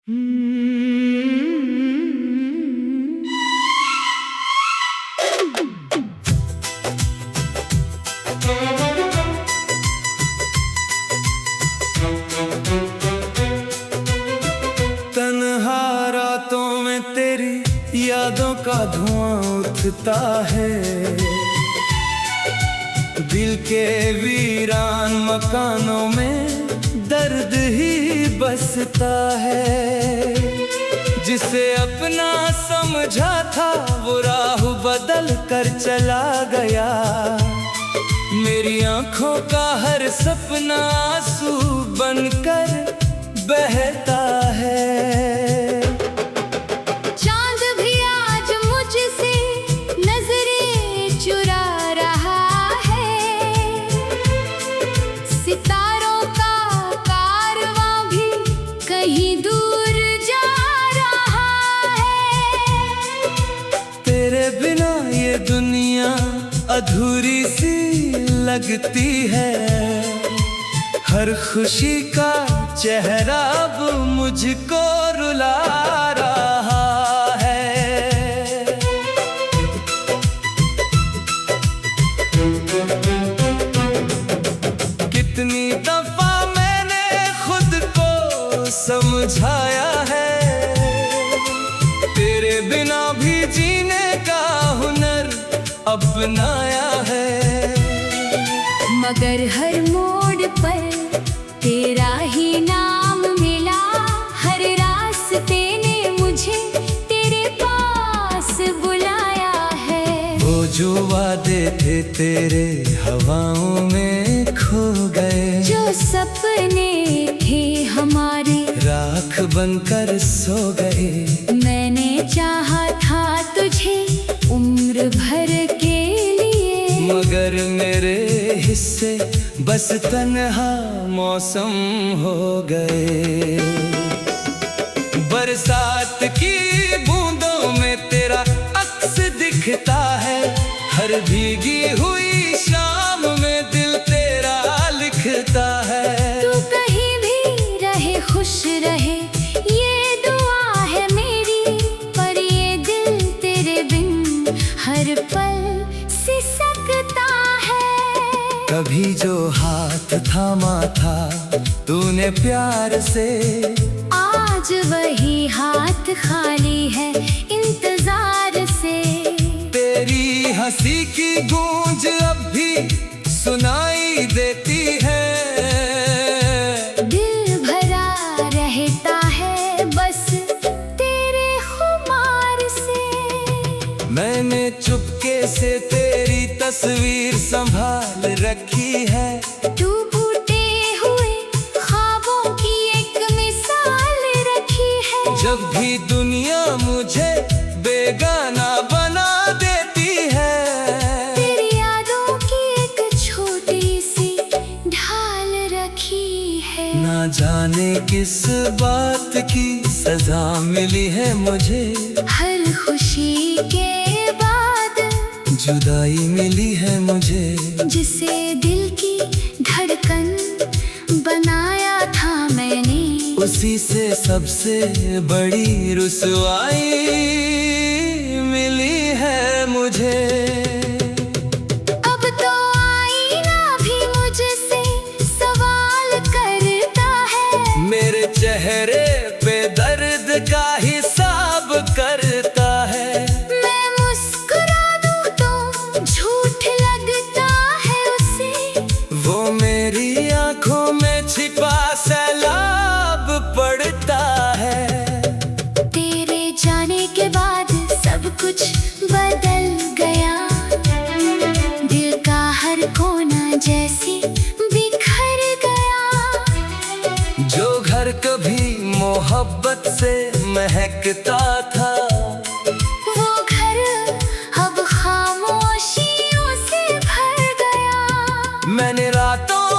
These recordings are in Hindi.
तन्हा रातों में तेरी यादों का धुआं उठता है। दिल के वीरान मकानों में दर्द ही बसता है। जिसे अपना समझा था वो राह बदल कर चला गया। मेरी आंखों का हर सपना आंसू बनकर बहता है। चांद भी आज मुझसे नजरें चुरा रहा है। सितारों का कारवां भी कहीं दूर जा रहा है। तेरे बिना ये दुनिया अधूरी सी लगती है। हर खुशी का चेहरा अब मुझको रुला रहा है। कितनी दफा मैंने खुद को समझाया है। तेरे बिना भी जीने का हुनर अपनाया है। मगर हर मोड़ पर तेरा ही नाम मिला। हर रास्ते ने मुझे तेरे पास बुलाया है। वो जो वादे थे तेरे हवाओं में खो गए। जो सपने थे हमारे राख बनकर सो गए। मैंने चाहा था तुझे उम्र भर के लिए। मगर मेरे हिस्से बस तन्हा मौसम हो गए। बरसात की बूंदों में तेरा अक्स दिखता है। हर भीगी हुई शाम में दिल तेरा लिखता है। तू कहीं भी रहे खुश रहे ये दुआ है मेरी। पर ये दिल तेरे बिन हर पल सिसकता है। कभी जो हाथ थामा था तूने प्यार से, आज वही हाथ खाली है इंतजार से। तेरी हंसी की गूंज अब भी सुनाई देती है। दिल भरा रहता है बस तेरे खुमार से। मैंने चुपके से तेरी तस्वीर संभाल रखी है। तू टूटे हुए ख्वाबों की एक मिसाल रखी है। जब भी दुनिया मुझे बेगाना बना देती है। तेरी यादों की एक छोटी सी ढाल रखी है। ना जाने किस बात की सजा मिली है मुझे। हर खुशी के बाद जुदाई मिली है मुझे। जिसे दिल की धड़कन बनाया था मैंने। उसी से सबसे बड़ी रुसवाई मिली है मुझे। अब तो आईना भी मुझसे सवाल करता है। मेरे चेहरे पे दर्द का हिसाब करता है। मैं मुस्कुरा दूं तो झूठ लगता है उसे। वो मेरी आंखों में छिपा सैलाब पड़ता है। तेरे जाने के बाद सब कुछ बदल गया। दिल का हर कोना जैसे बिखर गया। जो घर कभी मोहब्बत से महकता था, वो घर अब खामोशियों से भर गया। मैंने रातों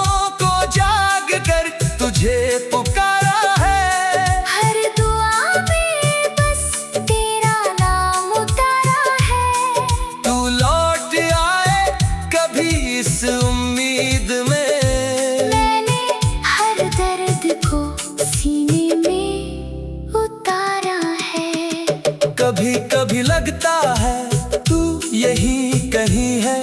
को जाग कर तुझे पुकारा है। हर दुआ में बस तेरा नाम उतारा है। तू लौट आए कभी इस उम्मीद में। मैंने हर दर्द को सीने में कभी लगता है तू यही कहीं है।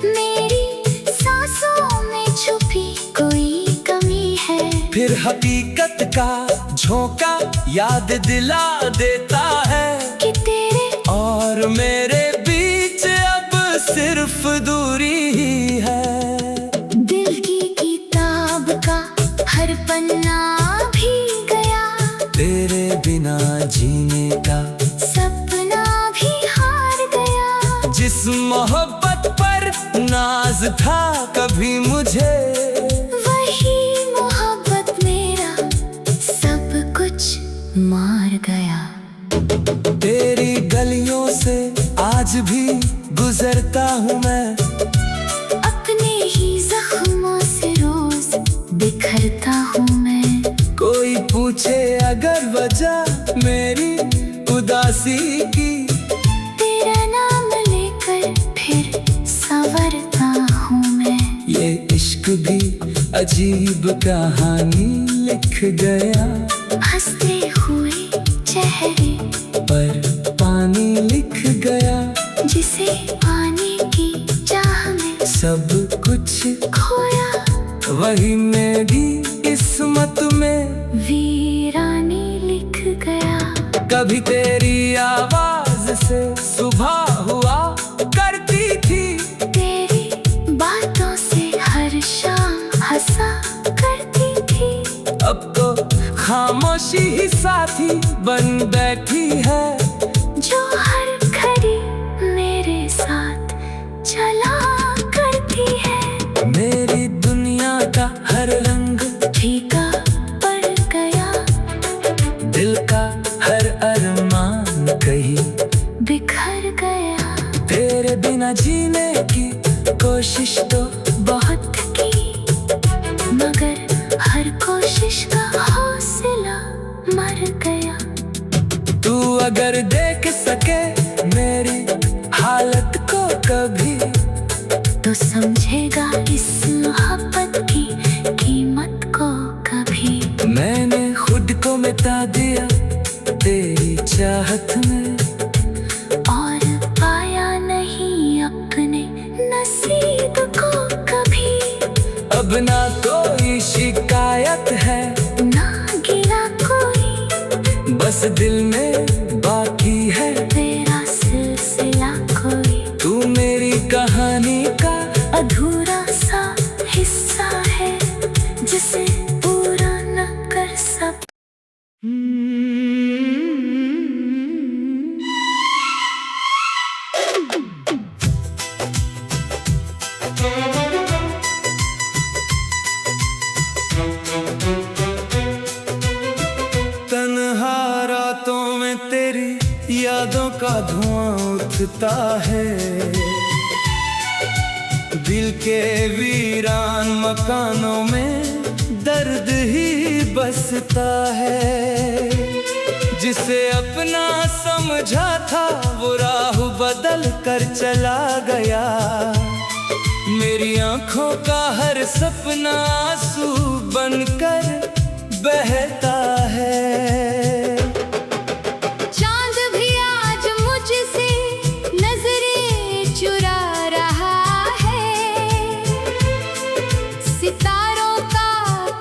मेरी सांसों में छुपी कोई कमी है। फिर हकीकत का झोंका याद दिला देता है कि तेरे और मेरे बीच अब सिर्फ दूरी ही है। दिल की किताब का हर पन्ना भी गया, तेरे बिना जीने का सपना भी हार गया। जिस मोहब्बत पर नाज था कभी मुझे, वही मोहब्बत मेरा सब कुछ मार गया। तेरी गलियों से आज भी गुजरता हूँ मैं, अपने ही जख्मों से रोज बिखरता हूँ मैं। कोई पूछे अगर वजह मेरी उदासी की, तेरा नाम लेकर फिर संवरता हूँ मैं। ये इश्क भी अजीब कहानी लिख गया, हंसते हुए चेहरे पर पानी लिख गया। जिसे पाने की चाह में सब कुछ खोया, वही मेरी किस्मत में वीरानी लिख गया। कभी तेरी आवाज से सुबह हुआ करती थी, तेरी बातों से हर शाम हंसा करती थी। अब तो खामोशी ही साथी बन बैठी है, जो हर घड़ी मेरे साथ चला करती है। मेरी दुनिया का हर रंग फीका पड़ गया, दिल का हर अरमान कहीं बिखर गया। तेरे बिना जीने की कोशिश तो बहुत की, मगर हर कोशिश का हौसला मर गया। तू अगर देख सके मेरी हालत को कभी, तो समझेगा इस मोहब्बत की कीमत को कभी। मैंने खुद को मिटा दिया तेरी चाहत में, और पाया नहीं अपने नसीब को कभी। अब ना कोई शिकायत है, ना गिला कोई, बस दिल में बाकी है तेरा सिलसिला कोई। तू मेरी कहानी का अधूरा सा हिस्सा है, जिसे पूरा न कर सक। तन्हा रातों में तेरी यादों का धुआं उठता है, दिल के वीरान मकानों में दर्द ही बसता है। जिसे अपना समझा था वो राह बदल कर चला गया, मेरी आंखों का हर सपना आंसू बनकर बहता है। चांद भी आज मुझसे नजरें चुरा रहा है, सितारों का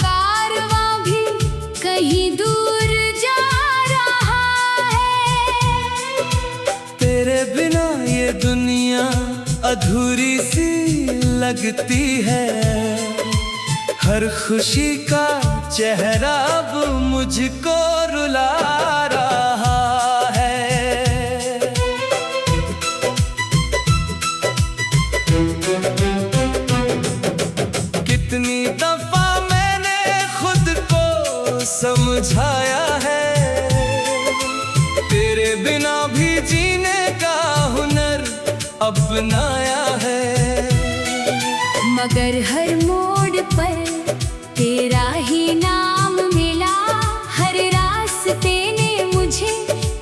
कारवां भी कहीं दूर जा रहा है। तेरे बिना ये दुनिया अधूरी सी लगती है, हर खुशी का चेहरा अब मुझको रुला रहा है। कितनी दफा मैंने खुद को समझाया है, तेरे बिना भी जीने का हुनर अपनाया है। मगर हर मोड़ पर तेरा ही नाम मिला, हर रास्ते ने मुझे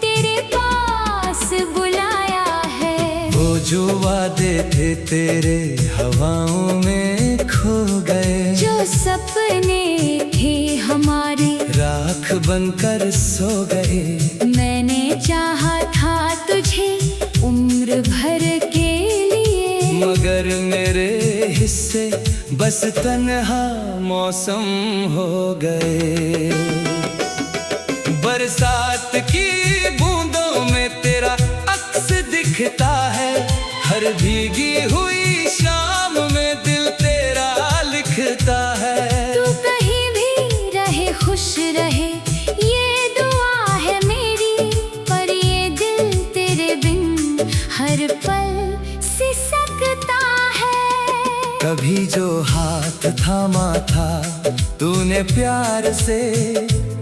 तेरे पास बुलाया है। वो जो वादे थे तेरे हवाओं में खो गए, जो सपने थे हमारे राख बनकर सो गए। मैंने चाहा था बस तन्हा मौसम हो गए। बरसात की बूंदों में तेरा अक्स दिखता है, हर भीगी हुई शाम में दिल तेरा लिखता है। तू कहीं भी रहे खुश रहे ये दुआ है मेरी, पर ये दिल तेरे बिन हर पल सिसकता है। कभी जो हाथ थामा था तूने प्यार से,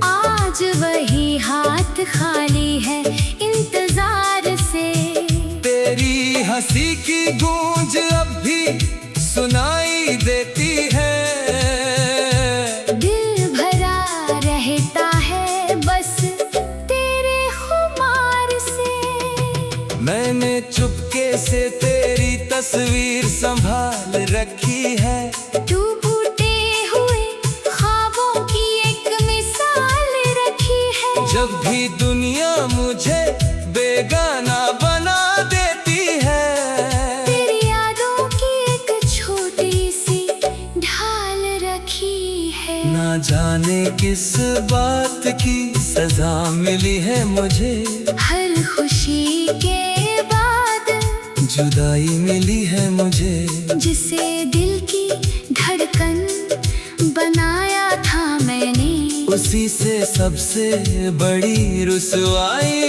आज वही हाथ खाली है इंतजार से। तेरी हंसी की गूंज अब भी सुनाई देती है। दिल भरा रहता है बस तेरे खुमार से। मैंने चुपके से तेरी तस्वीर संभाल रखी है। तू टूटे हुए ख्वाबों की एक मिसाल रखी है। जब भी दुनिया मुझे बेगाना बना देती है, तेरी यादों की एक छोटी सी ढाल रखी है। ना जाने किस बात की सजा मिली है मुझे, हर खुशी के बाद जुदाई मिली है मुझे। जिसे दिल की धड़कन बनाया था मैंने, उसी से सबसे बड़ी रुसवाई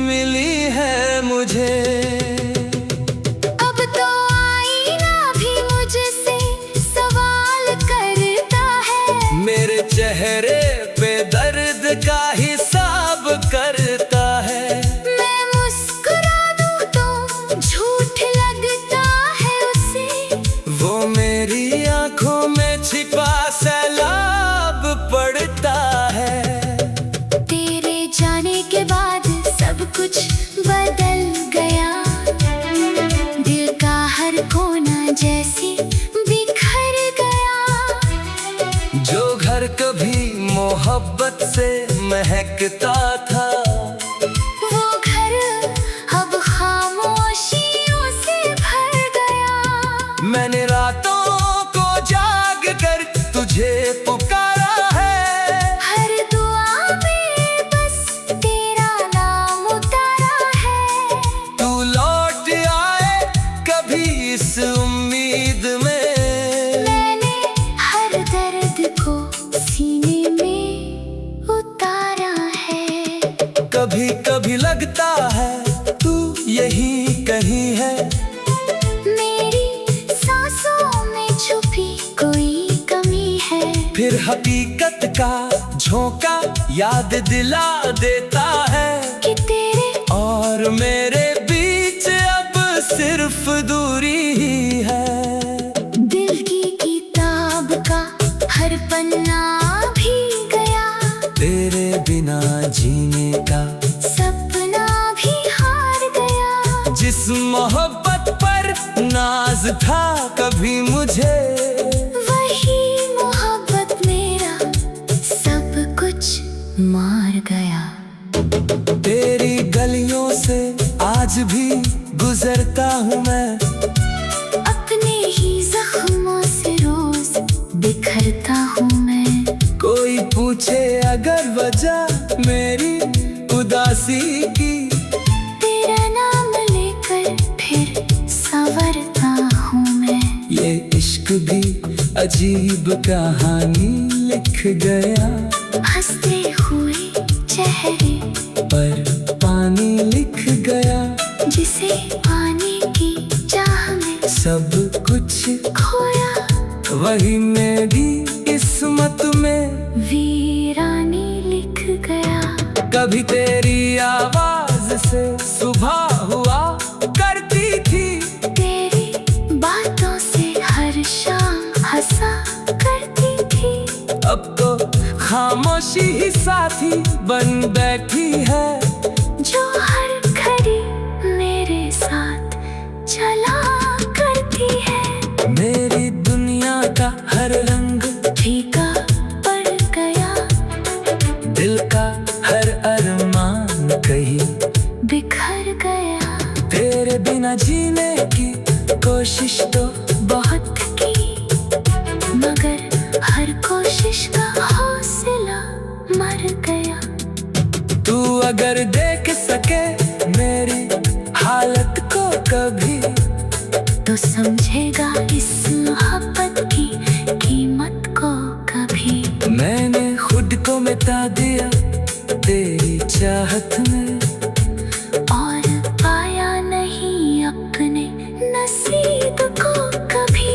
मिली है मुझे। अब तो आईना भी मुझसे सवाल करता है, मेरे चेहरे पे दर्द का हिसाब करता है। मैं मुस्कुरा दूं तो झूठ लगता है उसे, वो मेरी आंखों में छिपा सैलाब पड़ता है। तेरे जाने के बाद सब कुछ बदल गया। दिल का हर कोना जैसे बिखर गया। जो घर कभी मोहब्बत से महकता था, वो घर अब खामोशियों से भर गया। मैंने रातों को जाग कर तुझे पुकारा है। हर दुआ में बस तेरा नाम उतारा है। तू लौट आए कभी इस उम्मीद में, मैंने हर दर्द को सीने में उतारा है। कभी कभी लगता है तू यही कहीं है। मेरी सांसों में छुपी कोई कमी है। फिर हकीकत का झोंका याद दिला देता है कि तेरे और मेरे बीच अब सिर्फ दूरी ही है। दिल की किताब का हर पन्ना भी गया। तेरे बिना जीने का सपना भी हार गया। जिस मोहब्बत पर नाज था कभी मुझे, वही मोहब्बत मेरा सब कुछ मार गया। तेरी गलियों से आज भी गुजरता हूँ मैं, अपने ही जख्मों से रोज बिखरता हूँ मैं। कोई पूछे अगर वजह मेरी उदासी की, तेरा नाम लेकर फिर संवरता हूँ मैं। ये इश्क भी अजीब कहानी लिख गया। हंसते हुए चेहरे पर पानी लिख गया। जिसे पाने की चाह में सब कुछ खोया। वही मेरी किस्मत में वीरानी लिख गया। कभी तेरी आवाज से सुबह हुआ करती थी, तेरी बातों से हर शाम हंसा करती थी। अब तो खामोशी ही साथी बन बैठी है। जो हर घड़ी मेरे साथ चला करती है। मेरी दुनिया का हर रंग फीका पड़ गया। दिल का हर अरमान कहीं बिखर गया। तेरे बिना जीने की कोशिश तो बहुत की गया। तू अगर देख सके मेरी हालत को कभी, तो समझेगा इस मोहब्बत की कीमत को कभी। मैंने खुद को मिटा दिया तेरी चाहत में, और पाया नहीं अपने नसीब को कभी।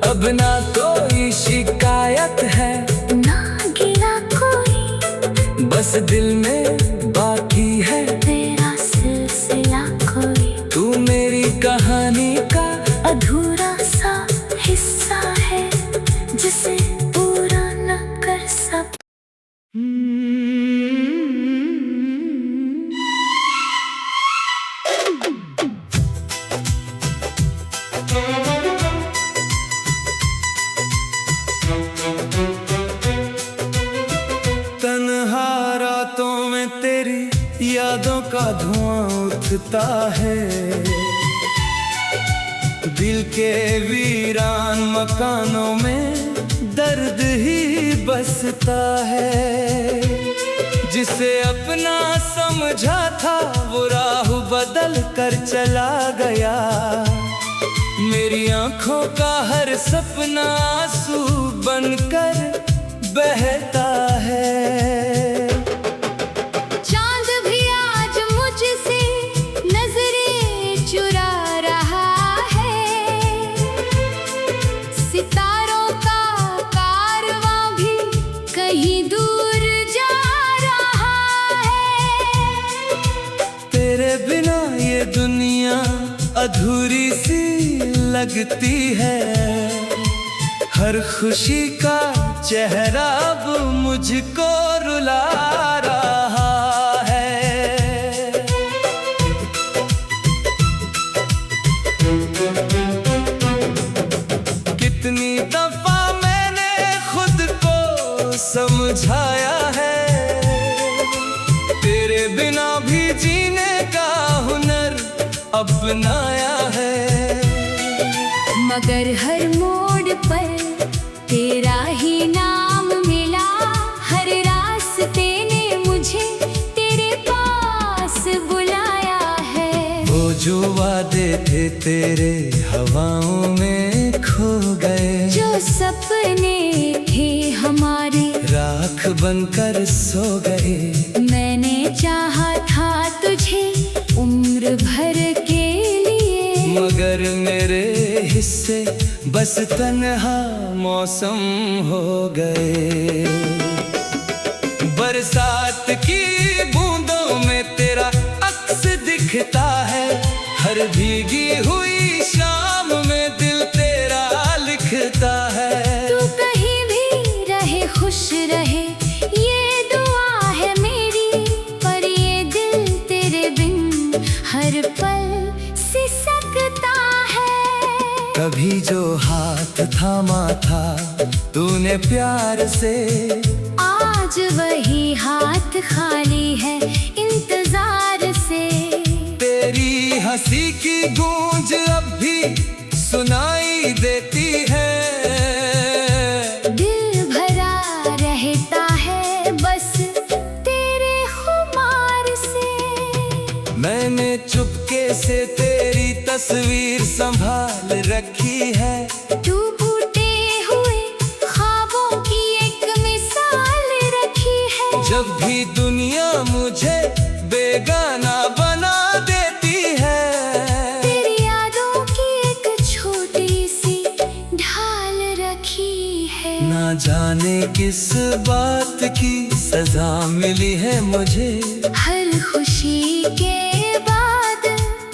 अब ना कोई शिकायत है, ना गिला कोई, बस दिल में बाकी है तेरा सिलसिला कोई। तू मेरी कहानी का अधूरा सा हिस्सा है, जिसे पूरा न कर सब। तन्हा रातों में तेरी यादों का धुआं उठता है, दिल के वीरान मकानों में दर्द ही बसता है। जिसे अपना समझा था वो राह बदल कर चला गया, मेरी आंखों का हर सपना आंसू बनकर बहता है। चांद भी आज मुझसे नजरें चुरा रहा है, सितारों का कारवां भी कहीं दूर जा रहा है। तेरे बिना ये दुनिया अधूरी सी लगती है, हर खुशी का चेहरा अब मुझको रुला रहा है। कितनी दफा मैंने खुद को समझाया है, तेरे बिना भी जीने का हुनर अपनाया है। मगर हर मोड़ पर तेरा ही नाम मिला, हर रास्ते ने मुझे तेरे पास बुलाया है। वो जो वादे थे तेरे हवाओं में खो गए, जो सपने थे हमारे राख बनकर सो गए। मैंने चाहा था तुझे उम्र भर के लिए, मगर मेरे हिस्से बस तन्हा मौसम हो गए। बरसात की बूंदों में तेरा अक्स दिखता है, हर भीगी हुई शाम में दिल तेरा लिखता है। तू कहीं भी रहे खुश रहे ये दुआ है मेरी, पर ये दिल तेरे बिन हर पल सिसकता है। कभी जो हाथ थामा था तूने प्यार से, आज वही हाथ खाली है इंतजार से। तेरी हंसी की गूंज अब भी सुनाई देती है, दिल भरा रहता है बस तेरे खुमार से। मैंने चुपके से तेरी तस्वीर संभाल रखी है, तू टूटे हुए ख्वाबों की एक मिसाल रखी है। जब भी दुनिया मुझे बेगाना बना देती है, तेरी यादों की एक छोटी सी ढाल रखी है। ना जाने किस बात की सजा मिली है मुझे, हर खुशी के बाद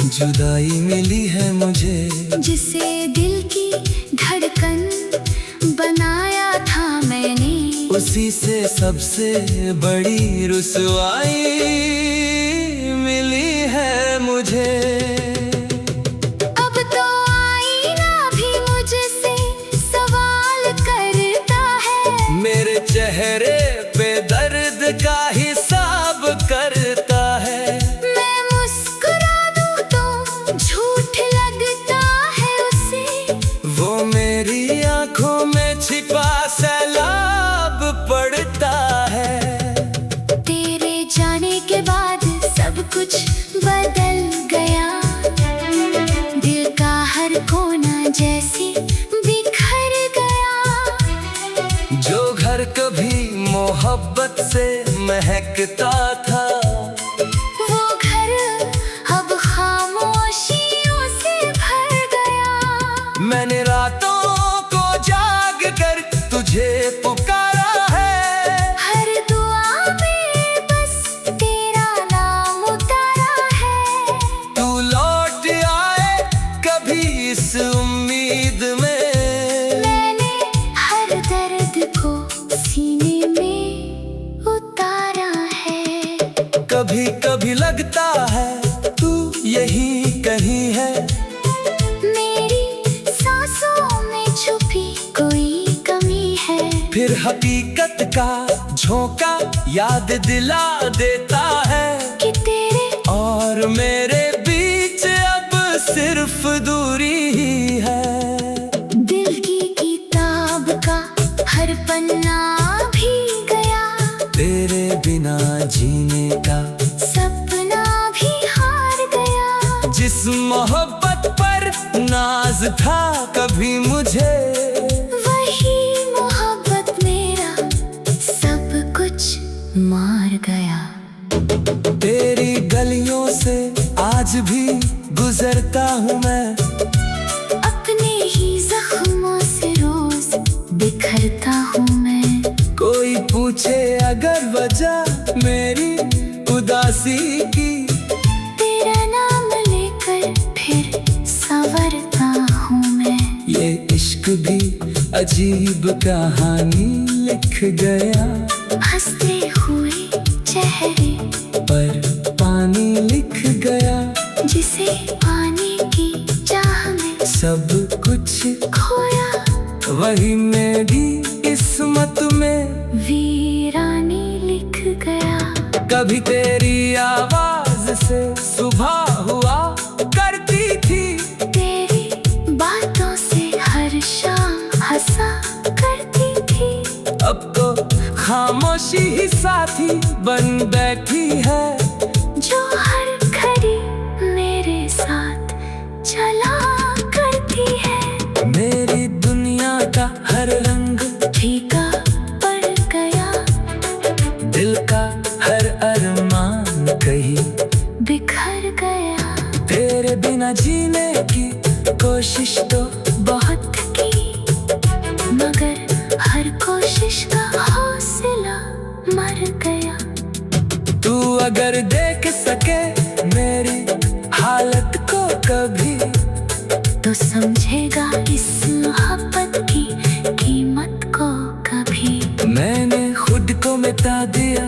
जुदाई मिली है मुझे। जिसे दिल की धड़कन बनाया था मैंने, उसी से सबसे बड़ी रुसवाई मिली है मुझे। अब तो आईना भी मुझसे सवाल करता है, मेरे चेहरे पे दर्द का हिसाब करता है। मैं मुस्कुरा दूं तो झूठ लगता है उसे, वो मेरी आंखों में छिपा सैलाब पड़ता है। से महकता था। वो घर अब खामोशियों से भर गया। मैंने रातों को जाग कर तुझे पुकारा है। हर दुआ में बस तेरा नाम उतारा है। तू लौट आए कभी इस उम्मीद में। मैंने हर दर्द को सीने में उतारा है। कभी कभी लगता है तू यही कहीं है। मेरी सांसों में छुपी कोई कमी है। फिर हकीकत का झोंका याद दिला देता है कि तेरे और मेरे बीच अब सिर्फ दूरी ही है। दिल की किताब का हर पन्ना भी गया। तेरे बिना जीने का सपना भी हार गया। जिस मोहब्बत पर नाज था कभी मुझे, वही मोहब्बत मेरा सब कुछ मार गया। तेरी गलियों से आज भी गुजरता हूँ मैं। अपने ही जख्मों से रोज बिखरता हूँ मैं। कोई पूछे अगर वजह मेरी उदासी की, तेरा नाम लेकर फिर संवरता हूँ मैं। ये इश्क भी अजीब कहानी लिख गया। हंसते हुए चेहरे पर पानी लिख गया। जिसे पाने की चाह में सब कुछ खोया। वही मेरी किस्मत में वीरानी लिख गया। कभी तेरी आवाज से सुबह हुआ करती थी। तेरी बातों से हर शाम हंसा करती थी। अब तो खामोशी ही साथी बन बैठी है। जो हर घड़ी मेरे साथ चला करती है। मेरी दुनिया का हर रंग फीका पड़ गया। दिल का हर अरमान कहीं बिखर गया। तेरे बिना जीने की कोशिश तो बहुत की मगर हर कोशिश का हौसला मर गया। तू अगर देख सके मेरी हालत को कभी, तो समझेगा इस मोहब्बत की कीमत को कभी। मैंने खुद को मिटा दिया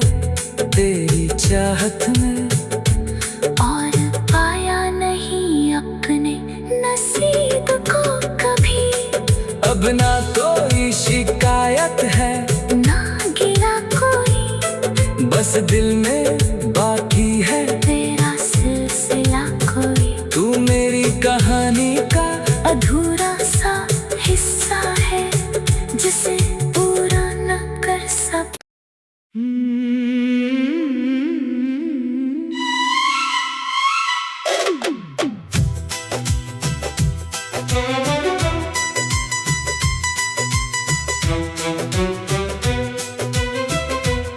तेरी चाहत में। और पाया नहीं अपने नसीब को कभी। अब ना कोई शिकायत है ना गिरा कोई। बस दिल में बाकी है तेरा सिलसिला कोई। तू मेरी कहानी का अधूरा सा हिस्सा है जिसे पूरा न कर सक।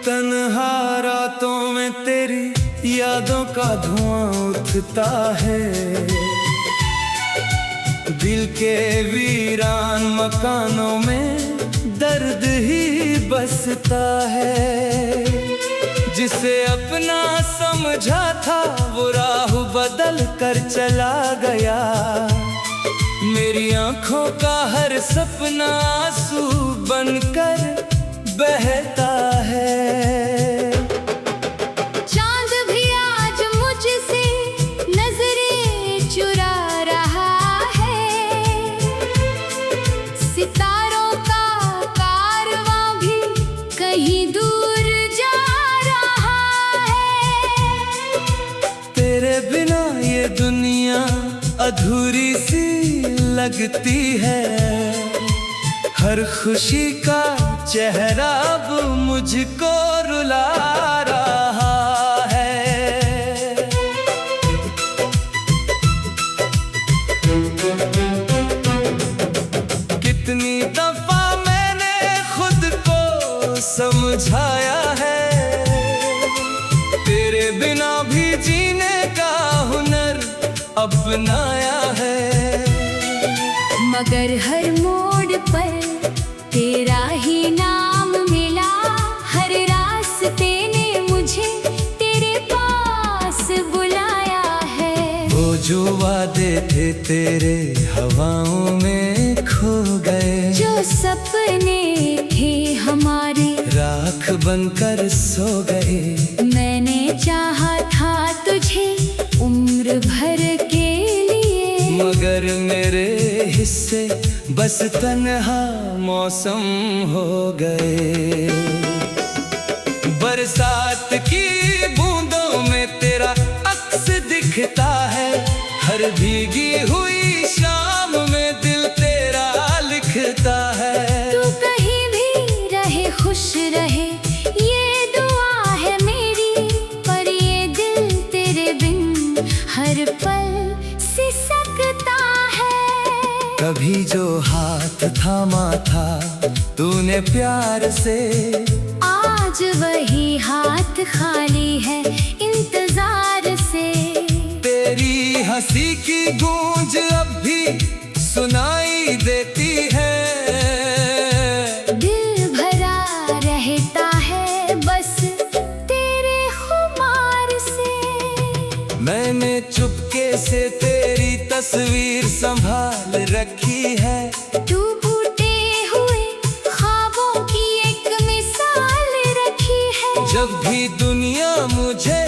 तन्हा रातों में तेरी यादों का धुआं उठता है। दिल के वीरान मकानों में दर्द ही बसता है। जिसे अपना समझा था वो राह बदल कर चला गया। मेरी आंखों का हर सपना आंसू बनकर बहता है। चांद भी आज मुझसे नजरें चुरा रहा है। सितारों का कारवां भी कहीं दूर जा रहा है। तेरे बिना ये दुनिया अधूरी सी लगती है। हर खुशी का चेहरा अब मुझको रुला रहा है। कितनी दफा मैंने खुद को समझाया है मगर हर मोड़ पर तेरा ही नाम मिला। हर रास्ते ने मुझे तेरे पास बुलाया है। वो जो वादे थे तेरे हवाओं में खो गए, जो सपने थे हमारे राख बनकर सो गए। मैंने चाहा था तुझे उम्र भर के लिए, मगर मेरे हिस्से बस तन्हा मौसम हो गए। बरसात की बूंदों में तेरा अक्स दिखता है, हर भीगी हुई शाम में दिल तेरा लिखता है। तू कहीं भी रहे खुश रहे ये दुआ है मेरी, पर ये दिल तेरे बिन हर पल सिसकता है। कभी जो हाथ थामा था तूने प्यार से, आज वही हाथ खाली है इंतजार से। तेरी हंसी की गूंज अब भी सुनाई देती है। दिल भरा रहता है बस तेरे खुमार से। मैंने चुपके से तेरी तस्वीर संभाल रखी है। टूटे हुए ख्वाबों की एक मिसाल रखी है। जब भी दुनिया मुझे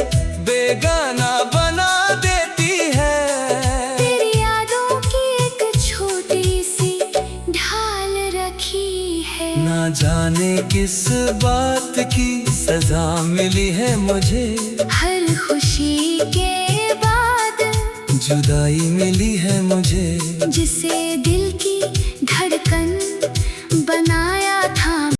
बेगाना बना देती है, तेरी यादों की एक छोटी सी ढाल रखी है। ना जाने किस बात की सजा मिली है मुझे, हर खुशी के बाद जुदाई मिली है मुझे। जिसे दिल की धड़कन बनाया